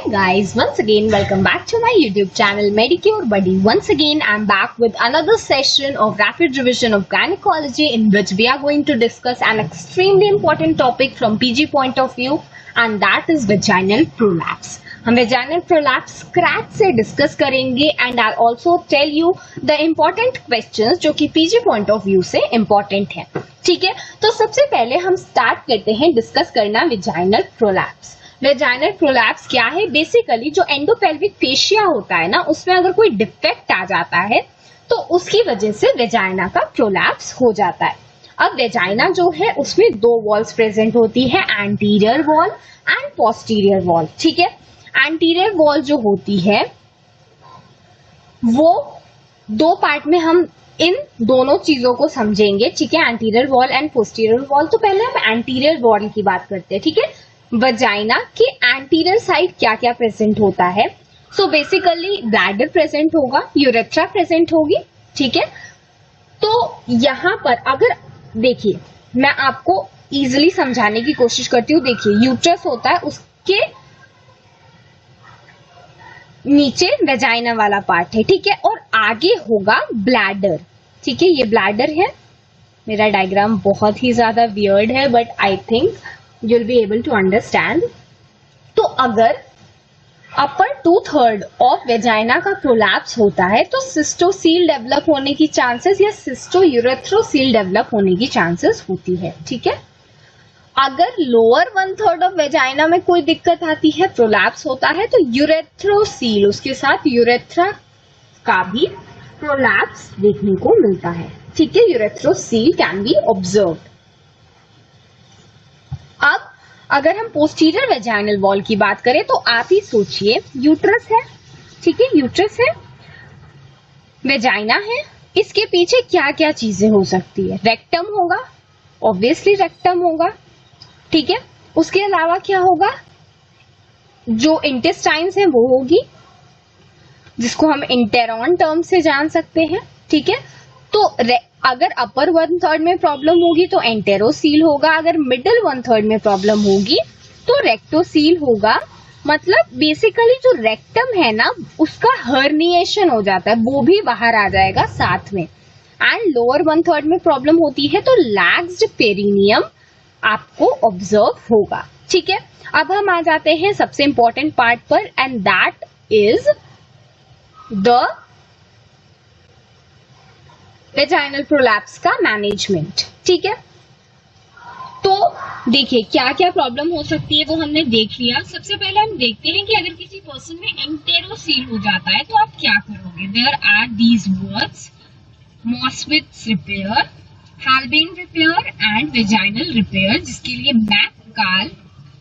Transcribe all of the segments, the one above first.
guys, once again welcome back to my YouTube channel Medicure Buddy. Once again I'm back with another session of rapid revision of gynecology in which we are going to discuss an extremely important topic from PG point of view and that is vaginal prolapse. हम vaginal prolapse scratch से discuss करेंगे and I'll also tell you the important questions जो कि PG point of view से important है. ठीक है, तो सबसे पहले हम start करते हैं discuss करना vaginal prolapse. वेजाइनल प्रोलैप्स क्या है? बेसिकली जो एंडोपेल्विक फेशिया होता है ना, उसमें अगर कोई डिफेक्ट आ जाता है तो उसकी वजह से वेजाइना का प्रोलैप्स हो जाता है. अब वेजाइना जो है उसमें दो वॉल्स प्रेजेंट होती है, anterior wall and posterior wall. ठीक है, एंटीरियर वॉल जो होती है वो दो पार्ट में हम इन दोनों चीजों को समझेंगे. ठीक है, anterior wall and posterior wall. तो पहले हम एंटीरियर वॉल की बात करते हैं. ठीक है, वजाइना के एंटीरियर साइड क्या क्या प्रेजेंट होता है? सो बेसिकली ब्लैडर प्रेजेंट होगा, यूरेथ्रा प्रेजेंट होगी. ठीक है, तो यहां पर अगर देखिए मैं आपको इजीली समझाने की कोशिश करती हूँ. देखिए यूट्रस होता है, उसके नीचे वेजाइना वाला पार्ट है. ठीक है, और आगे होगा ब्लैडर. ठीक है, ये ब्लैडर है. मेरा डायग्राम बहुत ही ज्यादा वियर्ड है but I think you'll be able to understand. तो अगर अपर 2/3 ऑफ वेजाइना का प्रोलैप्स होता है तो सिस्टोसील डेवलप होने की चांसेस या सिस्टोयूरेथ्रोसील डेवलप होने की चांसेस होती है. ठीक है, अगर लोअर 1/3 ऑफ वेजाइना में कोई दिक्कत आती है, प्रोलैप्स होता है, तो यूरेथ्रोसील उसके साथ यूरेथ्रा का भी प्रोलैप्स देखने को मिलता है. ठीक है, यूरेथ्रोसील कैन बी ऑब्जर्व्ड. अब अगर हम पोस्टीरियर वेजाइनल वॉल की बात करें तो आप ही सोचिए, यूट्रस है. ठीक है, यूट्रस है, वेजाइना है, इसके पीछे क्या क्या चीजें हो सकती है? रेक्टम होगा, ऑब्वियसली रेक्टम होगा. ठीक है, उसके अलावा क्या होगा? जो इंटेस्टाइन्स है वो होगी, जिसको हम इंटेरॉन टर्म से जान सकते हैं. ठीक है, तो अगर अपर 1/3 में प्रॉब्लम होगी तो एंटेरोसील होगा, अगर मिडिल 1/3 में प्रॉब्लम होगी तो रेक्टोसील होगा. मतलब बेसिकली जो रेक्टम है ना उसका हर्निएशन हो जाता है, वो भी बाहर आ जाएगा साथ में. एंड लोअर 1/3 में प्रॉब्लम होती है तो लैक्स्ड पेरिनियम आपको ऑब्जर्व होगा. ठीक है, अब हम आ जाते हैं सबसे इंपॉर्टेंट पार्ट पर and that is the vaginal prolapse का मैनेजमेंट. ठीक है, तो देखिए क्या क्या प्रॉब्लम हो सकती है वो हमने देख लिया. सबसे पहले हम देखते हैं कि अगर किसी पर्सन में एंटेरोसील हो जाता है तो आप क्या करोगे. There are these words: Moschcowitz repair, Halban repair and vaginal repair, जिसके लिए मैककाल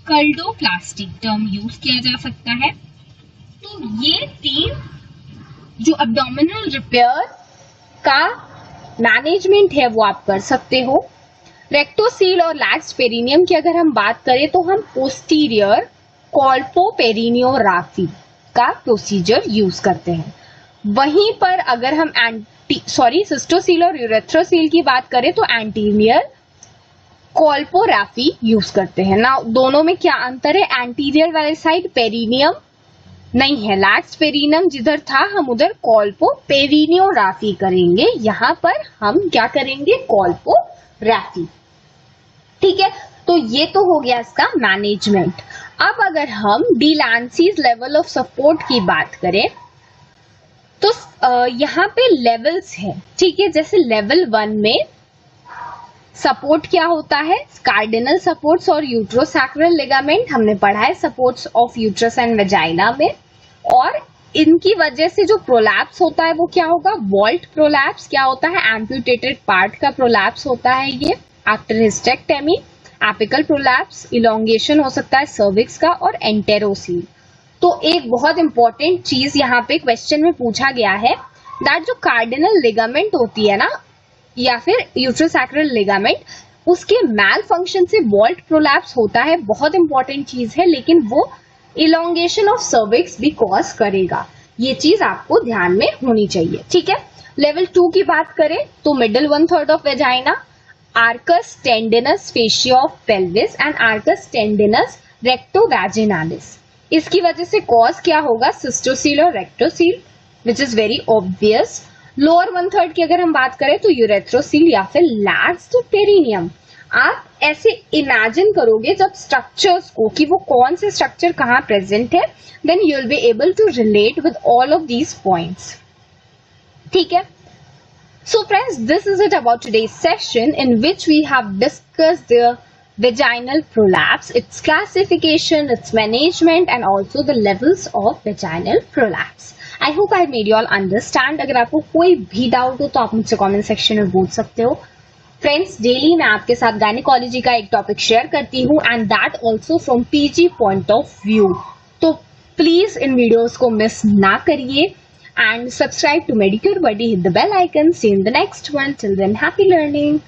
कल्डोप्लास्टी टर्म यूज किया जा सकता है. तो ये तीन जो एब्डोमिनल रिपेयर का मैनेजमेंट है वो आप कर सकते हो. रेक्टोसील और लैक्स्ड पेरिनियम की अगर हम बात करें तो हम पोस्टीरियर कॉल्पोपेरिनियोग्राफी का प्रोसीजर यूज करते हैं. वहीं पर अगर हम सिस्टोसील और यूरेथ्रोसील की बात करें तो एंटीरियर कॉल्पोग्राफी यूज करते हैं ना. दोनों में क्या अंतर है? एंटीरियर वाले साइड पेरिनियम नहीं है, लैक्स्ड पेरिनियम जिधर था हम उधर कॉल्पोपेरिनियोग्राफी करेंगे, यहाँ पर हम क्या करेंगे? कॉल्पोग्राफी. ठीक है, तो ये तो हो गया इसका मैनेजमेंट. अब अगर हम डी लैंसीज लेवल ऑफ सपोर्ट की बात करें तो यहाँ पे लेवल्स हैं. ठीक है, जैसे लेवल 1 में सपोर्ट क्या होता है? कार्डिनल सपोर्ट्स और यूट्रोसैक्रल लिगामेंट हमने पढ़ा है supports of uterus and vagina में. और इनकी वजह से जो प्रोलैप्स होता है वो क्या होगा? Vault prolapse. क्या होता है? एम्प्यूटेटेड पार्ट का प्रोलैप्स होता है ये आफ्टर हिस्टेक्टेमी. एपिकल प्रोलैप्स, इलोंगेशन हो सकता है सर्विक्स का, और एंटेरोसील. तो एक बहुत इंपॉर्टेंट चीज यहाँ पे क्वेश्चन में पूछा गया है दैट जो कार्डिनल लिगामेंट होती है ना या फिर यूट्रोसैक्रल लिगामेंट, उसके मैल फंक्शन से वॉल्ट प्रोलैप्स होता है. बहुत इंपॉर्टेंट चीज है, लेकिन वो इलोंगेशन ऑफ सर्विक्स भी कॉज करेगा. ये चीज आपको ध्यान में होनी चाहिए. ठीक है, लेवल 2 की बात करें तो middle 1/3 of vagina, arcus tendineus fascia of pelvis and arcus tendineus rectovaginalis. इसकी वजह से कॉज क्या होगा, सिस्टोसील और rectocele, which is very obvious. Lower 1/3 की अगर हम बात करें तो यूरेथ्रोसील या फिर लास्ट पेरिनियम। आप ऐसे इमेजिन करोगे जब स्ट्रक्चर्स को कि वो कौन से स्ट्रक्चर कहाँ प्रेजेंट है, then you will be able to relate with all of these points. ठीक है, so friends, this is it about today's session in which we have discussed the vaginal prolapse, its classification, its management and also the levels of vaginal prolapse. I hope I made you all understand. अगर आपको कोई भी doubt हो तो आप मुझसे comment section में पूछ सकते हो। फ्रेंड्स, डेली मैं आपके साथ गायनेकोलॉजी का एक टॉपिक शेयर करती हूँ and that also from PG point of view. तो प्लीज इन वीडियोस को मिस ना करिए and subscribe to Medicure Buddy, hit the bell icon. See you in the next one. Till then, happy learning.